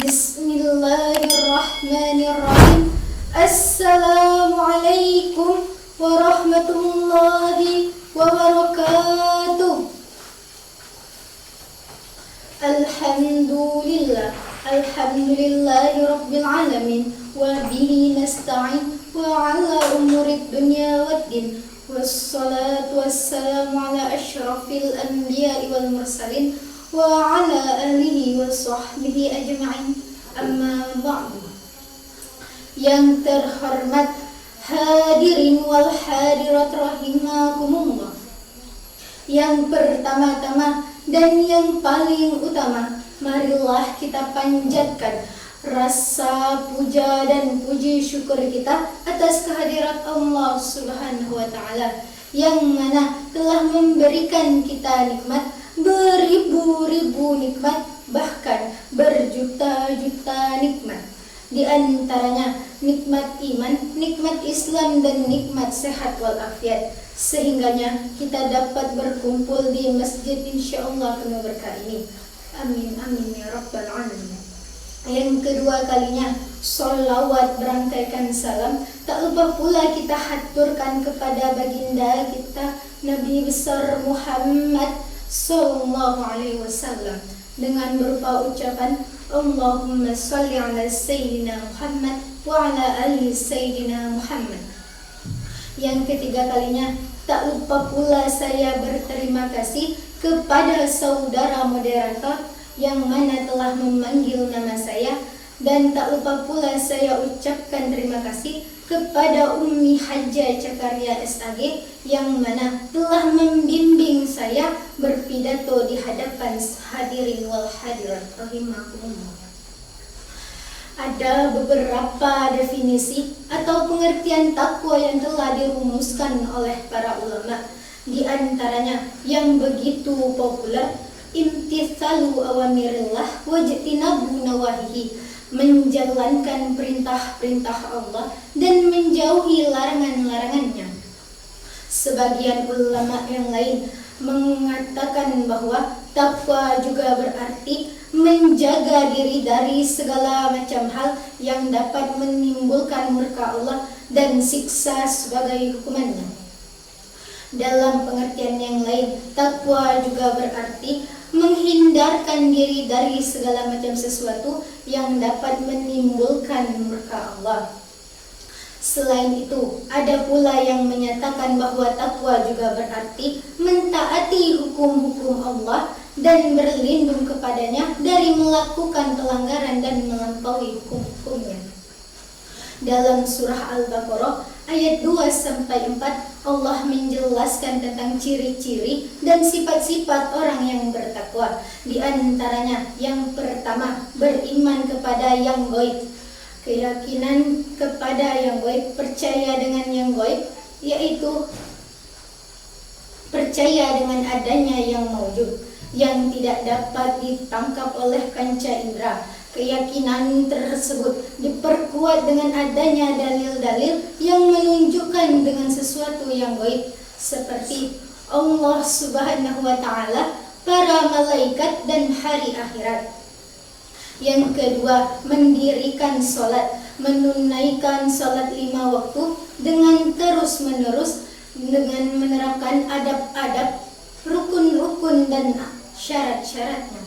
Bismillahirrahmanirrahim. Assalamualaikum warahmatullahi wabarakatuh. Alhamdulillahi rabbil alamin, wa bihi nasta'in wa ala umurid dunya waddin, wassalatu wassalamu ala asyrafil anbiya'i wal mursalin wa ala alihi wa sahbihi ajma'in. Amma ba'du. Yang terhormat hadirin wal hadirat rahimakumullah. Yang pertama-tama dan yang paling utama, marilah kita panjatkan rasa puja dan puji syukur kita atas kehadirat Allah Subhanahu wa Ta'ala, yang mana telah memberikan kita nikmat, beribu-ribu nikmat, bahkan berjuta-juta nikmat. Di antaranya nikmat iman, nikmat Islam, dan nikmat sehat walafiat, sehingganya kita dapat berkumpul di masjid insyaallah penuh berkah ini. Amin amin ya rabbal alamin. Yang kedua kalinya, sholawat berangkaikan salam tak lupa pula kita haturkan kepada baginda kita Nabi besar Muhammad sallallahu alaihi wasallam dengan berupa ucapan Allahumma sholli ala sayyidina Muhammad wa ala ali sayyidina Muhammad. Yang ketiga kalinya, tak lupa pula saya berterima kasih kepada saudara moderator yang mana telah memanggil nama saya, dan tak lupa pula saya ucapkan terima kasih kepada Ummi Hajjah Cakarya SAG yang mana telah membimbing saya berpidato di hadapan hadirin wal hadirat rahimakumullah. Ada beberapa definisi atau pengertian takwa yang telah dirumuskan oleh para ulama. Di antaranya yang begitu populer, imtithalu awamirillah wajtinabu nawahihi, menjalankan perintah-perintah Allah dan menjauhi larangan-larangannya. Sebagian ulama yang lain mengatakan bahwa takwa juga berarti menjaga diri dari segala macam hal yang dapat menimbulkan murka Allah dan siksa sebagai hukumannya. Dalam pengertian yang lain, takwa juga berarti menghindarkan diri dari segala macam sesuatu yang dapat menimbulkan murka Allah. Selain itu, ada pula yang menyatakan bahwa takwa juga berarti mentaati hukum-hukum Allah dan berlindung kepadanya dari melakukan pelanggaran dan melampaui hukum-hukumnya. Dalam surah Al-Baqarah ayat 2-4 Allah menjelaskan tentang ciri-ciri dan sifat-sifat orang yang bertakwa. Di antaranya yang pertama, beriman kepada yang gaib. Keyakinan kepada yang gaib, percaya dengan yang gaib, yaitu percaya dengan adanya yang maujud, yang tidak dapat ditangkap oleh panca indera. Keyakinan tersebut diperkuat dengan adanya dalil-dalil yang menunjukkan dengan sesuatu yang gaib, seperti Allah Subhanahu wa Ta'ala, para malaikat, dan hari akhirat. Yang kedua, mendirikan sholat, menunaikan sholat 5 waktu dengan terus-menerus dengan menerapkan adab-adab, rukun-rukun, dan syarat-syaratnya.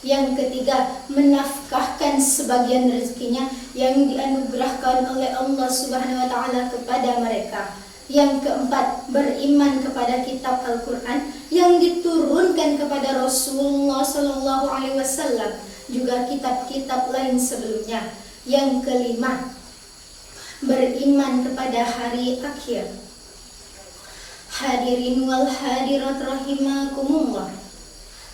Yang ketiga, menafkahkan sebagian rezekinya yang dianugerahkan oleh Allah Subhanahu wa Ta'ala kepada mereka. Yang keempat, beriman kepada kitab Al-Quran yang diturunkan kepada Rasulullah Sallallahu Alaihi Wasallam, juga kitab-kitab lain sebelumnya. Yang kelima, beriman kepada hari akhir. Hadirin wal hadirat rahimakumullah.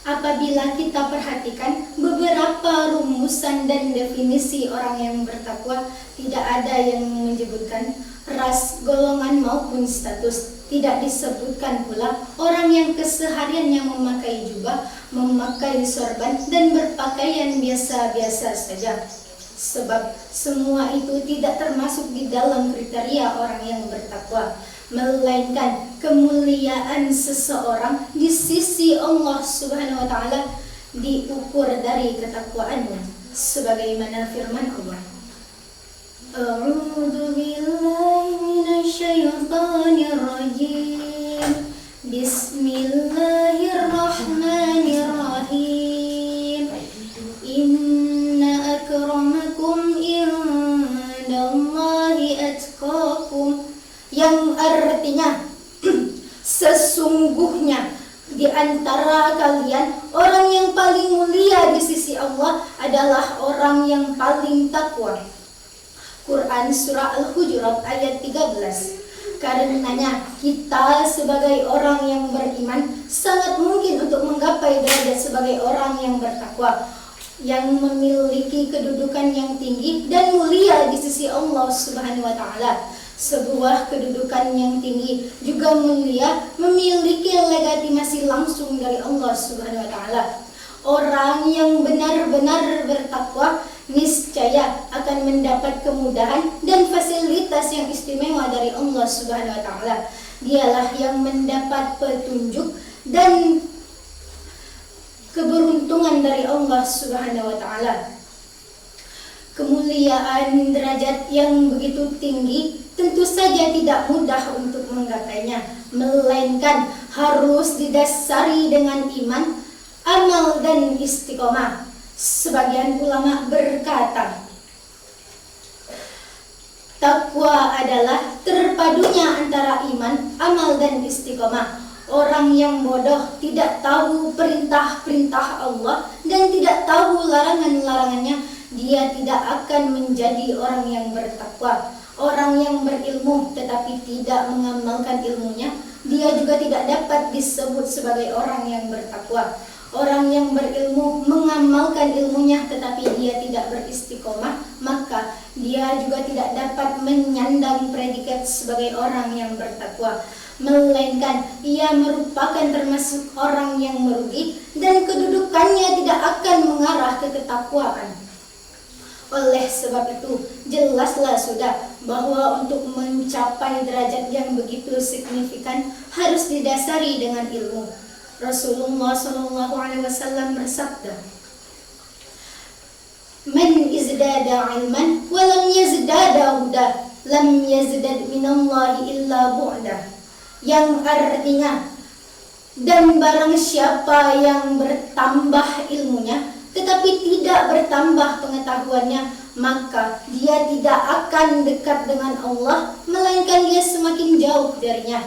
Apabila kita perhatikan beberapa rumusan dan definisi orang yang bertakwa, tidak ada yang menyebutkan ras, golongan maupun status. Tidak disebutkan pula orang yang kesehariannya memakai jubah, memakai sorban, dan berpakaian biasa-biasa saja. Sebab semua itu tidak termasuk di dalam kriteria orang yang bertakwa, melainkan kemuliaan seseorang di sisi Allah Subhanahu wa Ta'ala diukur dari ketakwaannya. sebagaimana firman Allah. A'udzu billahi minasyaitonir rajim. Bismillahirrahmanirrahim. Inna akramakum indallahi atqakum, yang artinya sesungguhnya di antara kalian orang yang paling mulia di sisi Allah adalah orang yang paling takwa. Quran surah Al-Hujurat ayat 13. Karenanya kita sebagai orang yang beriman sangat mungkin untuk menggapai derajat sebagai orang yang bertakwa, yang memiliki kedudukan yang tinggi dan mulia di sisi Allah Subhanahu wa taala. Sebuah kedudukan yang tinggi juga mulia memiliki legitimasi langsung dari Allah Subhanahu wa taala. Orang yang benar-benar bertakwa niscaya akan mendapat kemudahan dan fasilitas yang istimewa dari Allah Subhanahu wa taala. Dialah yang mendapat petunjuk dan keberuntungan dari Allah Subhanahu wa taala. Kemuliaan derajat yang begitu tinggi tentu saja tidak mudah untuk menggapainya, melainkan harus didasari dengan iman, amal dan istiqomah. Sebagian ulama berkata, takwa adalah terpadunya antara iman, amal dan istiqomah. Orang yang bodoh tidak tahu perintah-perintah Allah dan tidak tahu larangan-larangannya, dia tidak akan menjadi orang yang bertakwa. Orang yang berilmu tetapi tidak mengamalkan ilmunya, dia juga tidak dapat disebut sebagai orang yang bertakwa. Orang yang berilmu mengamalkan ilmunya tetapi dia tidak beristiqomah, maka dia juga tidak dapat menyandang predikat sebagai orang yang bertakwa, melainkan ia merupakan termasuk orang yang merugi dan kedudukannya tidak akan mengarah ke ketakwaan. Oleh sebab itu, jelaslah sudah bahwa untuk mencapai derajat yang begitu signifikan harus didasari dengan ilmu. Rasulullah SAW bersabda, "Man izdada ilman wa lam yazdada huda, lam yazdad minallahi illa bu'da." Yang artinya, dan barang siapa yang bertambah ilmunya tetapi tidak bertambah pengetahuannya, maka dia tidak akan dekat dengan Allah, melainkan dia semakin jauh darinya.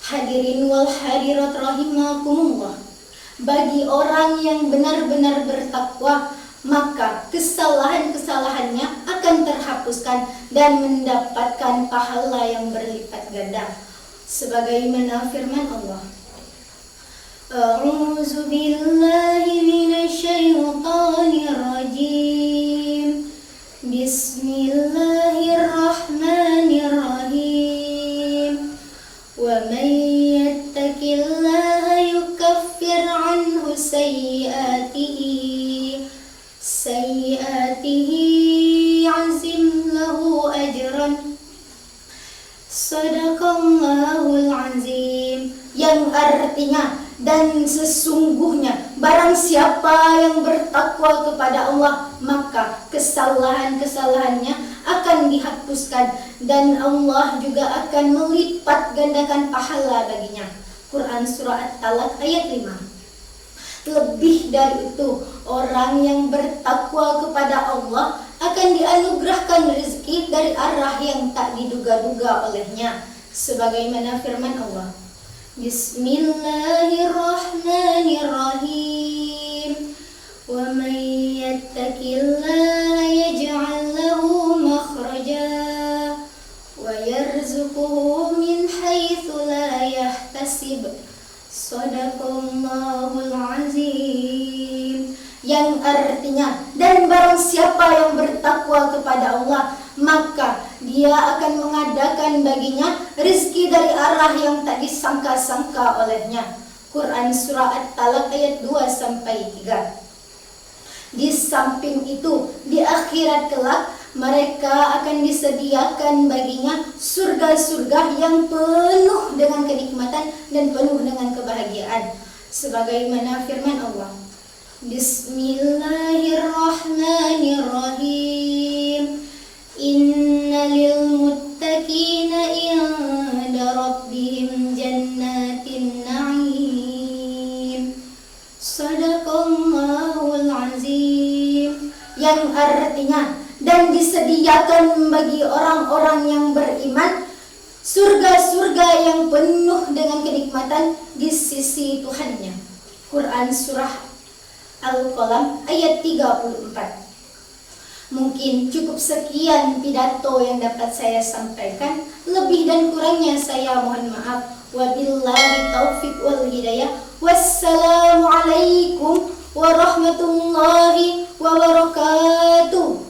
Hadirin wal hadirat rahimakumullah, bagi orang yang benar-benar bertakwa, maka kesalahan-kesalahannya akan terhapuskan dan mendapatkan pahala yang berlipat ganda. Sebagaimana firman Allah, A'udzu billahi minasyaitonir rajim. Bismillahirrahmanirrahim. Wa may yattaqillaha yukaffir 'anhu sayyi'atihi 'azim lahu ajran. Shadaqallahul azim. Yang artinya, dan sesungguhnya barang siapa yang bertakwa kepada Allah, maka kesalahan-kesalahannya akan dihapuskan dan Allah juga akan melipat gandakan pahala baginya. Quran surah At-Talaq ayat 5. Lebih dari itu, orang yang bertakwa kepada Allah akan dianugerahkan rezeki dari arah yang tak diduga-duga olehnya. Sebagaimana firman Allah, Bismillahirrahmanirrahim. Wa may yattaqillaha yaj'al lahu makhraja wa yarzuquhu min haitsu la yahtasib. Shadaqallahul azim. Yang artinya, dan barang siapa yang bertakwa kepada Allah, maka dia akan mengadakan baginya rezeki dari arah yang tak disangka-sangka olehnya. Quran surah At-Talaq ayat 2-3. Di samping itu, di akhirat kelak mereka akan disediakan baginya surga-surga yang penuh dengan kenikmatan dan penuh dengan kebahagiaan. Sebagaimana firman Allah, Bismillahirrahmanirrahim. Sadaqallahul azim, yang artinya, dan disediakan bagi orang-orang yang beriman surga-surga yang penuh dengan kenikmatan di sisi Tuhannya. Quran Surah Al-Qalam ayat 34. Mungkin cukup sekian pidato yang dapat saya sampaikan. Lebih dan kurangnya saya mohon maaf. Wabillahi taufiq wal hidayah. Wassalamualaikum warahmatullahi wabarakatuh.